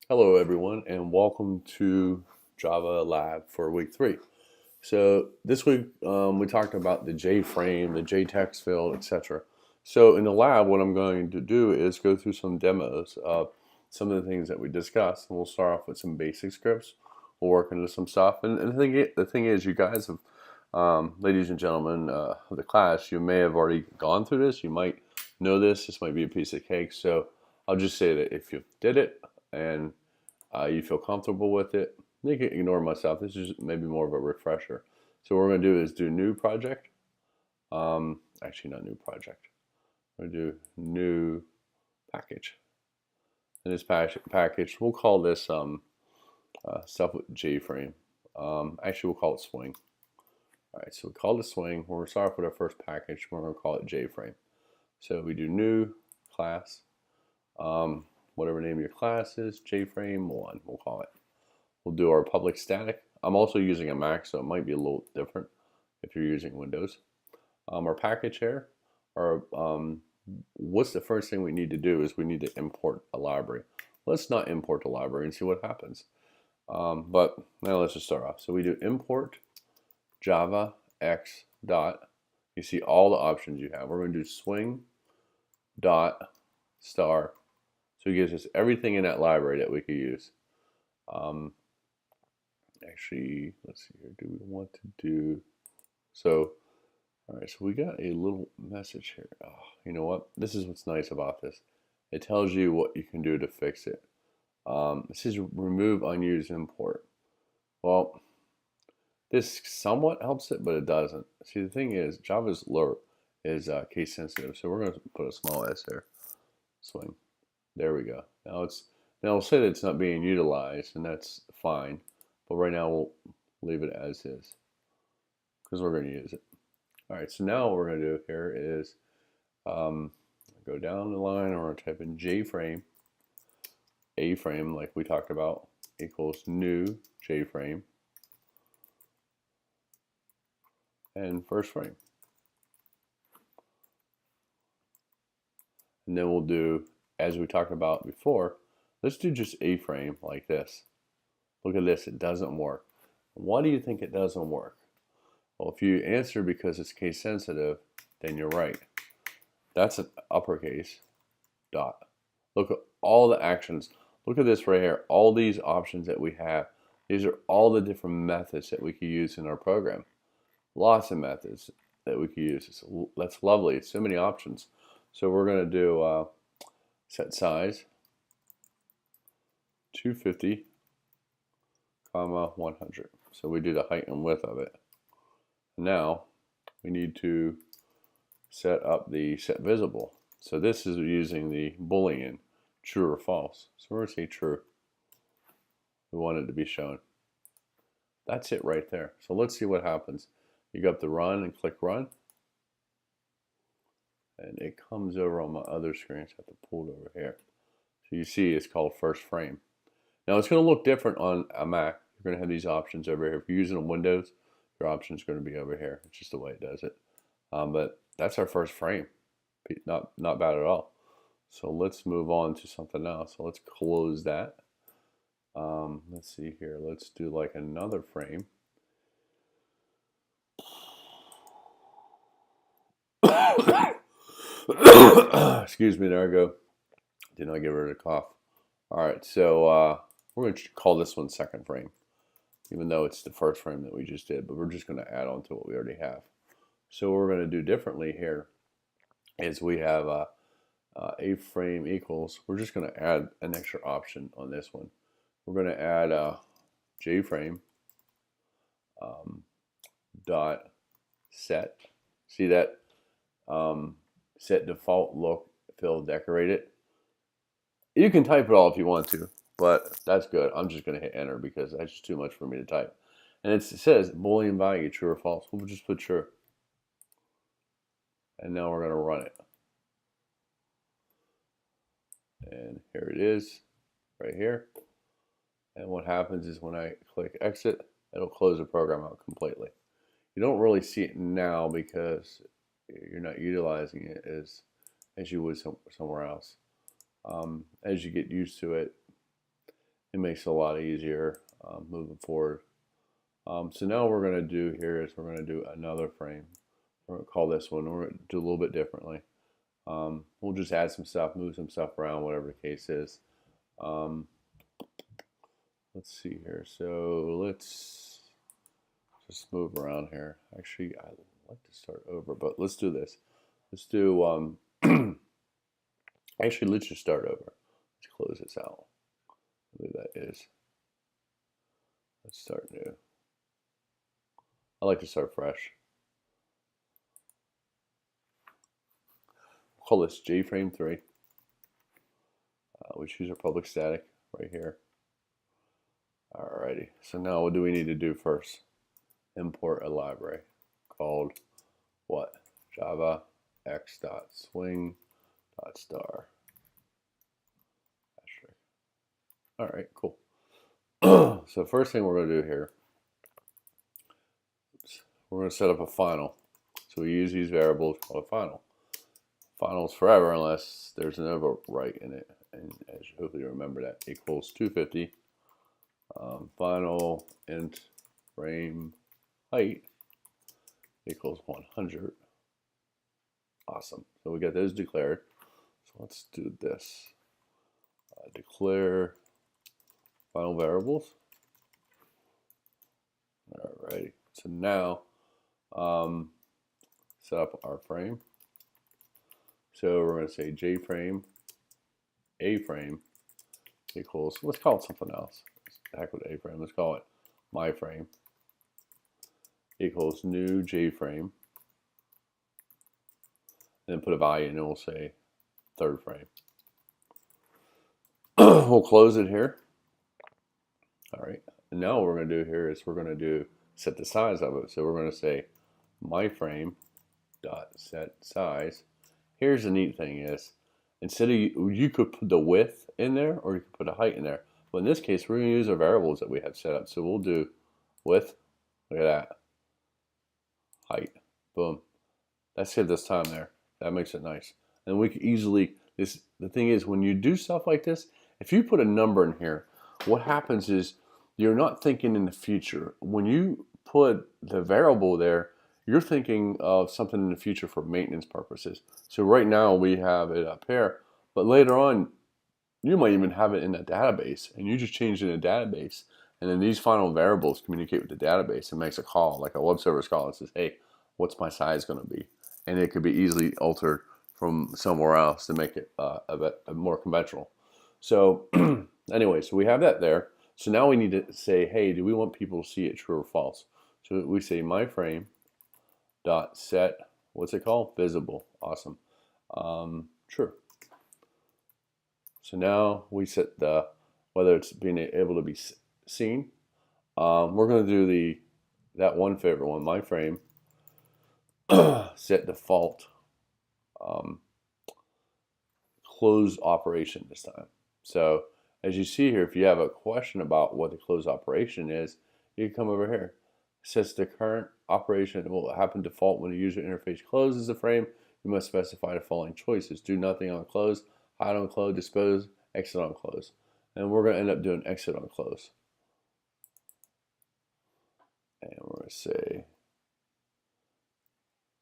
Hello everyone and welcome to Java Lab for week 3. So this week we talked about the JFrame, the JText field, etc. So in the lab what I'm going to do is go through some demos of some of the things that we discussed, and we'll start off with some basic scripts. We'll work into some stuff, and the thing is, you guys have, ladies and gentlemen of the class, you may have already gone through this, you might know this might be a piece of cake, so I'll just say that if you did it and you feel comfortable with it, you can ignore my stuff. This is maybe more of a refresher. So what we're going to do is do new project. Actually, not new project. We're going to do new package. In this package, we'll call this stuff with JFrame. Actually, we'll call it swing. All right, so we call it swing. We're going to start off with our first package. We're going to call it JFrame. So we do new class. Whatever name your class is, JFrame 1, we'll call it. We'll do our public static. I'm also using a Mac, so it might be a little different if you're using Windows. Our package here, what's the first thing we need to do is we need to import a library. Let's not import the library and see what happens. But now let's just start off. So we do import Java X dot. You see all the options you have. We're going to do swing dot star. So it gives us everything in that library that we could use. Actually, let's see here. Do we want to do so? All right, so we got a little message here. Oh, you know what? This is what's nice about this. It tells you what you can do to fix it. It says remove unused import. Well, this somewhat helps it, but it doesn't. See, the thing is, Java's is case sensitive, so we're going to put a small s there. Swing. There we go. Now it'll say that it's not being utilized, and that's fine. But right now we'll leave it as is because we're going to use it. All right. So now what we're going to do here is go down the line, and we're going to type in JFrame, A-frame, like we talked about, equals new JFrame, and first frame. And then we'll do, as we talked about before, let's do just A-frame like this. Look at this, it doesn't work. Why do you think it doesn't work? Well, if you answer because it's case sensitive, then you're right. That's an uppercase dot. Look at all the actions. Look at this right here. All these options that we have. These are all the different methods that we could use in our program. Lots of methods that we could use. That's lovely. It's so many options. So we're going to do set size 250, comma 100. So we do the height and width of it. Now we need to set up the set visible. So this is using the Boolean, true or false. So we're going to say true. We want it to be shown. That's it right there. So let's see what happens. You go up to run and click run. And it comes over on my other screen, so I have to pull it over here. So you see it's called first frame. Now it's going to look different on a Mac. You're going to have these options over here. If you're using on Windows, your option is going to be over here. It's just the way it does it. But that's our first frame. Not bad at all. So let's move on to something else. So let's close that. Let's see here. Let's do like another frame. Excuse me, there I go. Did not get rid of the cough. All right, so we're going to call this one second frame, even though it's the first frame that we just did, but we're just going to add on to what we already have. So what we're going to do differently here is we have a frame equals, we're just going to add an extra option on this one. We're going to add JFrame dot set. See that? Set default look fill decorated. You can type it all if you want to, but that's good. I'm just going to hit enter because that's just too much for me to type. And it says Boolean value true or false. We'll just put true. And now we're going to run it. And here it is, right here. And what happens is when I click exit, it'll close the program out completely. You don't really see it now because you're not utilizing it as you would somewhere else. As you get used to it, it makes it a lot easier moving forward. So now what we're going to do here is we're going to do another frame. We're going to call this one. We're going to do a little bit differently. We'll just add some stuff, move some stuff around, whatever the case is. Let's see here. So let's just move around here. Actually, I'd like to start over, but let's do this. Let's do, actually, let's just start over. Let's close this out. I believe that is. Let's start new. I like to start fresh. We'll call this JFrame 3. We choose our public static right here. Alrighty, so now what do we need to do first? Import a library called what? Java x.swing.star. Alright, cool. So first thing we're going to do here, we're going to set up a final. So we use these variables called a final. Finals forever unless there's an overwrite in it. And as you hopefully remember, that equals 250. Final int frame height equals 100. Awesome. So we got those declared. So let's do this. Declare final variables. Alrighty. So now set up our frame. So we're going to say JFrame A-frame equals, let's call it something else. Heck with A-frame, let's call it my frame equals new JFrame. And then put a value and then we'll say third frame. We'll close it here. All right. And now what we're going to do here is we're going to set the size of it. So we're going to say my frame dot set size. Here's the neat thing is, instead of you could put the width in there or you could put a height in there. But in this case, we're going to use our variables that we have set up. So we'll do width. Look at that. Height. Boom. That saved us time there. That makes it nice. And we can easily, the thing is, when you do stuff like this, if you put a number in here, what happens is you're not thinking in the future. When you put the variable there, you're thinking of something in the future for maintenance purposes. So right now we have it up here, but later on, you might even have it in a database and you just change it in a database. And then these final variables communicate with the database and makes a call, like a web service call and says, hey, what's my size going to be? And it could be easily altered from somewhere else to make it a bit more conventional. So anyway, so we have that there. So now we need to say, hey, do we want people to see it true or false? So we say my frame dot set, what's it called? Visible. Awesome. True. So now we set the, whether it's being able to be seen. We're going to do that one favorite one, my frame set default close operation this time. So as you see here, if you have a question about what the close operation is, you can come over here. It says the current operation will happen default when the user interface closes the frame. You must specify the following choices: do nothing on close, hide on close, dispose, exit on close. And we're going to end up doing exit on close. And we're going to say,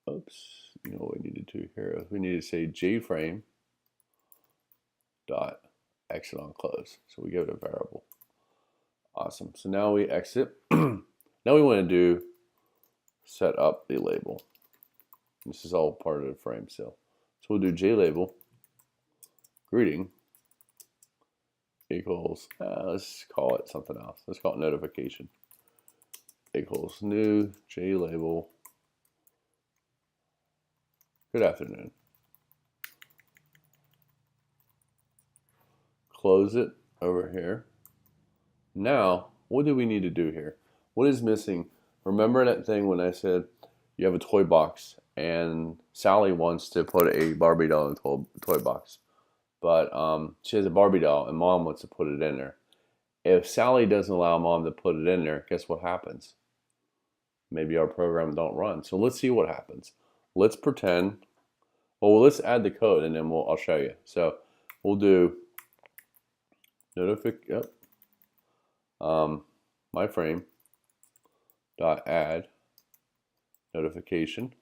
oops, you know what we need to do here? We need to say JFrame dot exit on close. So we give it a variable. Awesome. So now we exit. Now we want to set up the label. This is all part of the frame still. So we'll do JLabel greeting equals, let's call it something else. Let's call it notification equals new JLabel good afternoon. Close it over here. Now, what do we need to do here? What is missing? Remember that thing when I said you have a toy box and Sally wants to put a Barbie doll in the toy box, but she has a Barbie doll and Mom wants to put it in there. If Sally doesn't allow Mom to put it in there, guess what happens? Maybe our program don't run. So let's see what happens. Let's pretend, well, let's add the code and then I'll show you. So we'll do my frame dot add notification.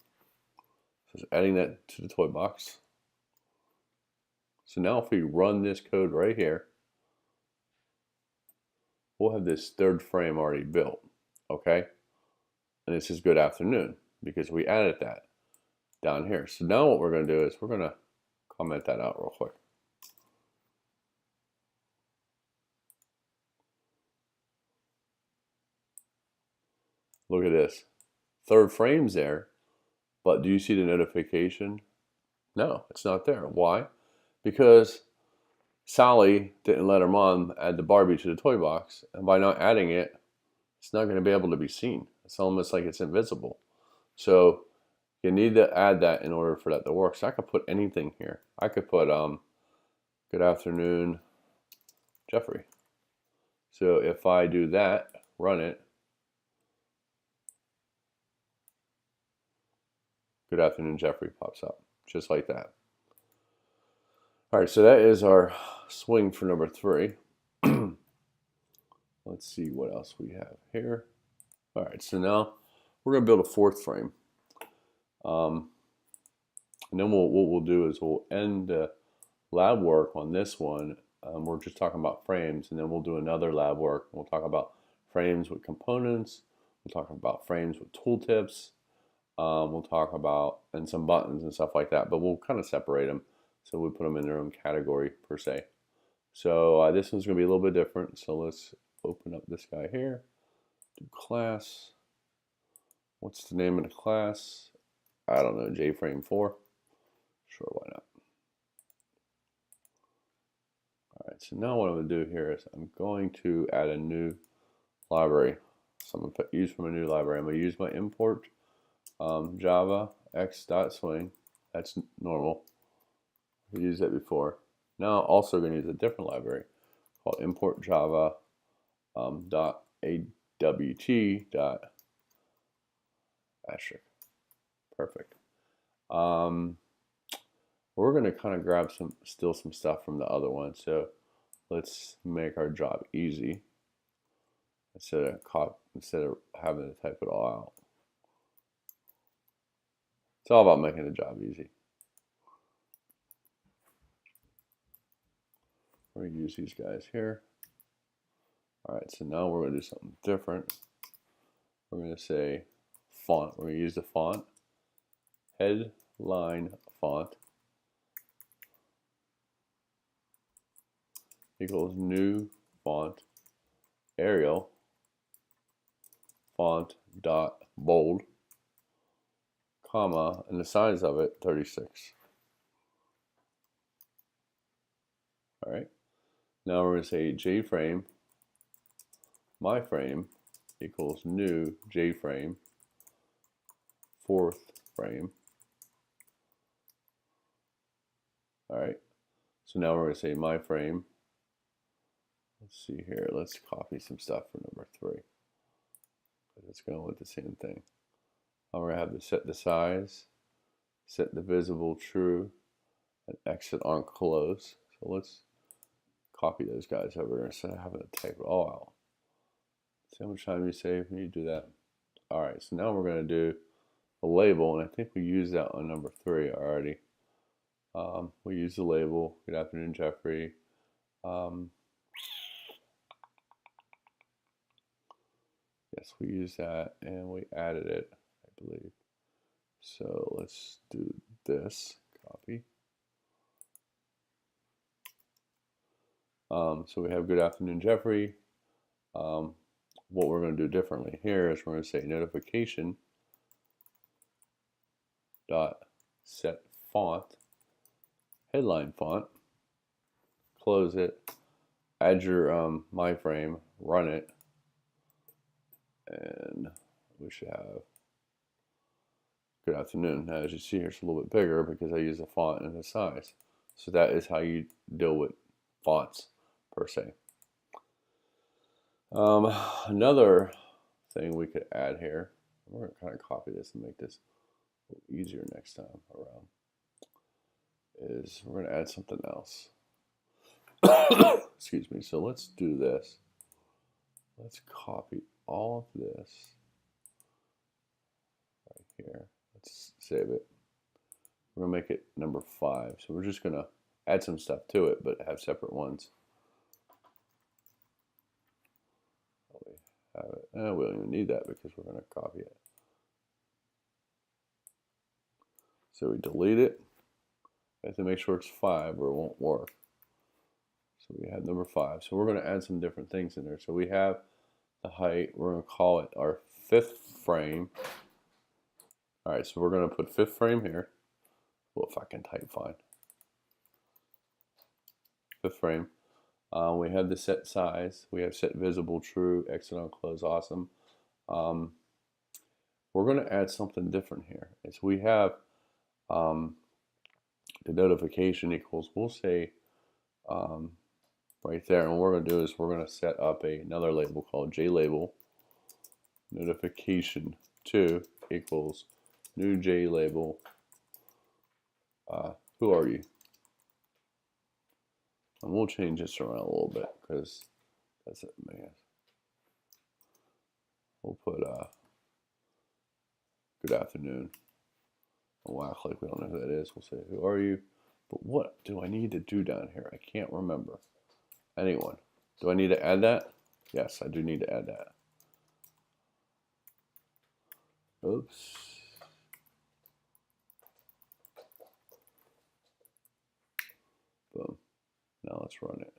So it's adding that to the toy box. So now if we run this code right here, we'll have this third frame already built, okay? And this is good afternoon because we added that down here. So now what we're going to do is we're going to comment that out real quick. Look at this. Third frame's there, but do you see the notification? No, it's not there. Why? Because Sally didn't let her mom add the Barbie to the toy box, and by not adding it, it's not going to be able to be seen. It's almost like it's invisible. So you need to add that in order for that to work. So I could put anything here. I could put good afternoon, Jeffrey. So if I do that, run it, good afternoon, Jeffrey pops up, just like that. All right, so that is our swing for number 3. Let's see what else we have here. All right, so now we're going to build a 4th frame. And then what we'll do is we'll end the lab work on this one. We're just talking about frames, and then we'll do another lab work. We'll talk about frames with components. We'll talk about frames with tooltips. We'll talk about, and some buttons and stuff like that, but we'll kind of separate them. So we put them in their own category per se. So this one's going to be a little bit different. So let's open up this guy here. Do class. What's the name of the class? I don't know, JFrame 4. Sure, why not? All right, so now what I'm going to do here is I'm going to add a new library. So I'm going to use from a new library. I'm going to use my import Java x.swing. That's normal. We used that before. Now also going to use a different library called import Java dot awt dot asterisk. Perfect. We're going to kind of grab steal some stuff from the other one. So let's make our job easy instead of having to type it all out. It's all about making the job easy. We're going to use these guys here. All right, so now we're going to do something different. We're going to say font. We're going to use the font, headline font equals new font, Arial font dot bold, comma, and the size of it 36. All right. Now we're going to say JFrame, my frame equals new JFrame, 4th frame. All right. So now we're going to say my frame. Let's see here. Let's copy some stuff for number 3. It's going with the same thing. We're going to have to set the size, set the visible true, and exit on close. So let's copy those guys over instead of having to type it all out. See how much time you save when you do that. All right, so now we're going to do a label, and I think we used that on number 3 already. We use the label, good afternoon, Jeffrey. Yes, we used that, and we added it, I believe. So let's do this, copy. So we have good afternoon, Jeffrey. What we're going to do differently here is we're going to say notification dot set font, headline font, close it, add your my frame, run it, and we should have good afternoon. Now, as you see here, it's a little bit bigger because I use the font and the size. So that is how you deal with fonts per se. Another thing we could add here, we're going to kind of copy this and make this a little easier next time around, is we're going to add something else. Excuse me. So let's do this. let's copy all of this right here. Let's save it. We're gonna make it number 5. So we're just gonna add some stuff to it, but have separate ones. We have it. We don't even need that because we're gonna copy it. So we delete it. We have to make sure it's 5 or it won't work. So we have number 5. So we're going to add some different things in there. So we have the height. We're going to call it our 5th frame. All right, so we're going to put 5th frame here. Well, if I can type fine. 5th frame. We have the set size. We have set visible, true, exit on close, awesome. We're going to add something different here. So we have the notification equals, we'll say right there, and what we're going to do is we're going to set up another label called JLabel notification 2 equals new JLabel who are you? And we'll change this around a little bit because that's it, man. We'll put good afternoon. We'll act like we don't know who that is. We'll say, who are you? But what do I need to do down here? I can't remember. Anyone? Do I need to add that? Yes, I do need to add that. Oops. Boom. Now let's run it.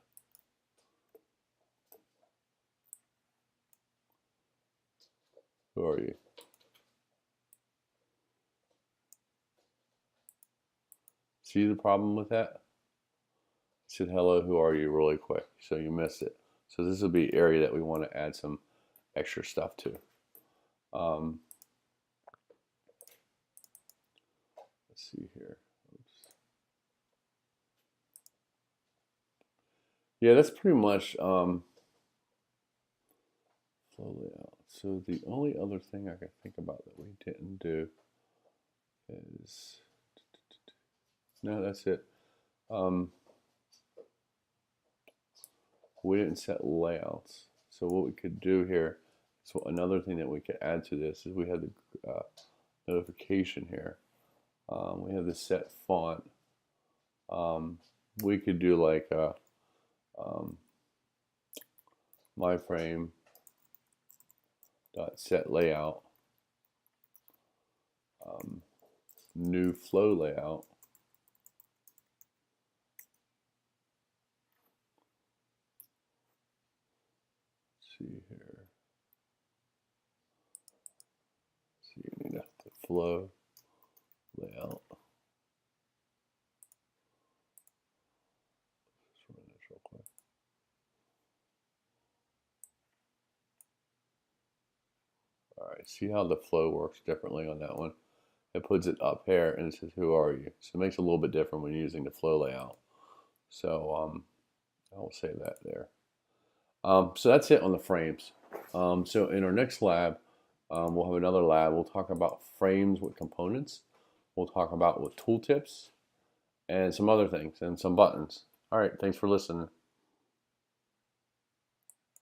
Who are you? See the problem with that? It said hello, who are you really quick, so you missed it. So this will be an area that we want to add some extra stuff to. Let's see here. Oops. Yeah, that's pretty much flow layout. So the only other thing I can think about that we didn't do is, no, that's it. We didn't set layouts. So what we could do here, so another thing that we could add to this is we have the notification here. We have the set font. We could do like my frame dot set layout, new flow layout. Let's see here. So you need the flow layout. Just run this real quick. All right, see how the flow works differently on that one. It puts it up here and it says, who are you? So it makes it a little bit different when using the flow layout. So I'll save that there. So that's it on the frames. So in our next lab, we'll have another lab. We'll talk about frames with components. We'll talk about with tooltips and some other things and some buttons. All right, thanks for listening.